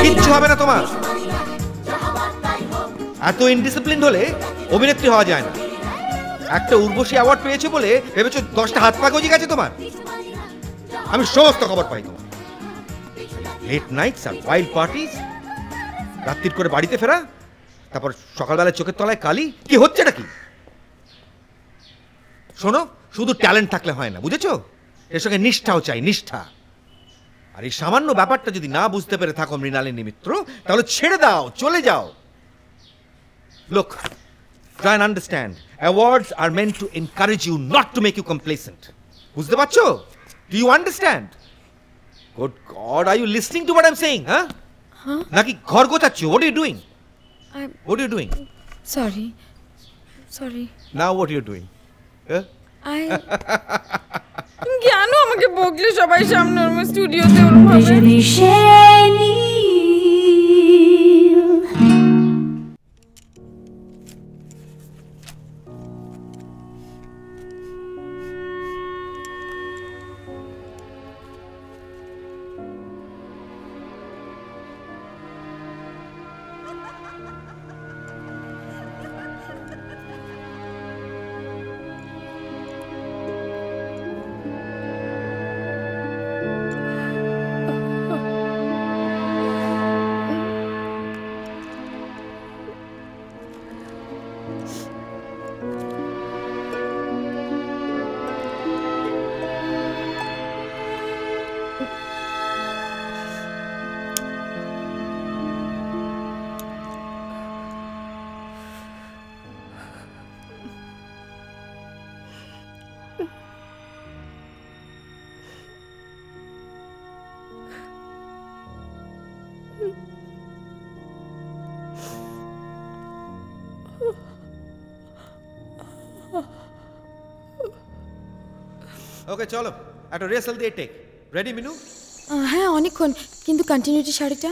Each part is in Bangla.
কিচ্ছু হবে না তোমার। এত ইনডিসিপ্লিন হলে অভিনেত্রী হওয়া যায় না। একটা উর্বশী অ্যাওয়ার্ড পেয়েছে বলে ভেবেছো 10টা হাত পা গজিয়ে গেছে তোমার? আমি সমস্ত খবর পাই তোমার। লেট নাইটস আর ওয়াইল্ড পার্টিজ, রাত্রির করে বাড়িতে ফেরা, তারপর সকালবেলায় চোখের তলায় কালি। কি হচ্ছে নাকি? শোনো, শুধু ট্যালেন্ট থাকলে হয় না, বুঝেছো? এর সঙ্গে নিষ্ঠাও চাই, নিষ্ঠা। আর এই সামান্য ব্যাপারটা যদি না বুঝতে পেরে থাকো মৃণালিনী মিত্র, তাহলে ছেড়ে দাও, চলে যাও। Look, try and understand. Awards are meant to encourage you, not to make you complacent. বুঝতে পারছো? Do you understand? Good God, are you listening to what I'm saying? Huh? নাকি ঘর গোছাচ্ছ? What are you doing? What are you doing? Sorry. Now what are you doing? Huh? কেন আমাকে বকলে সবাই সামনে ওর স্টুডিওতে ওর ভাবে? ওকে চলো, একটা রিহার্সাল দিয়ে টেক। রেডি মিনু? হ্যাঁ অনেকক্ষণ, কিন্তু কন্টিনিউটি শাড়িটা?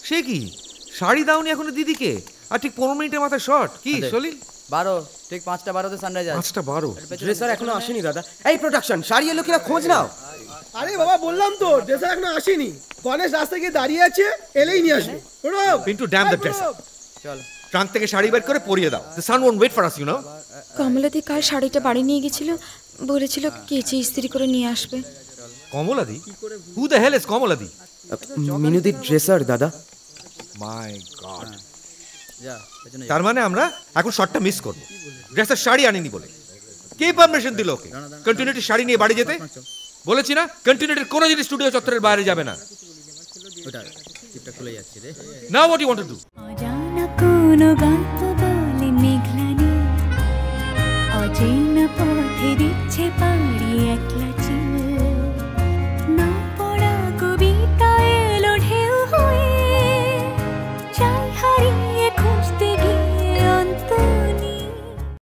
সে কি শাড়ি দাওনি এখনো দিদিকে? আর ঠিক 15 মিনিটের মাথায় শর্ট। কি সলিল? 12 ঠিক 5:12 সানরাইজ আছে। 5:12? ড্রেসার এখনো আসেনি দাদা। এই প্রোডাকশন, শাড়ি এলো কিনা খোঁজ নাও। আরে বাবা বললাম তো ড্রেসার এখনো আসেনি। গণেশ রাস্তায় গিয়ে দাঁড়িয়ে আছে, এলেই নিয়ে আসবে। Pintu damn the dress. চল ট্রাঙ্ক থেকে শাড়ি বের করে পরিয়ে দাও। The sun won't wait for us, you know. কমলাদি কাল শাড়িটা বাড়ি নিয়ে গেছিল, বলেছিল কেচে ইস্ত্রি করে নিয়ে আসবে। কমলাদি? হু দ্য হেল ইজ কমলাদি? মিনুদির ড্রেসার দাদা। My god. তার মানে আমরা এখন শর্টটা মিস করব, ড্রেসের শাড়ি আনিনি বলে। কে পারমিশন দিল ওকে কন্টিনিউটি শাড়ি নিয়ে বাড়ি যেতে? বলেছি না, কন্টিনিউটির কোনো জিনিস স্টুডিও চত্বরের বাইরে যাবে না। ওটা চিপটা খুলে যাচ্ছে রে। Now what you want to do?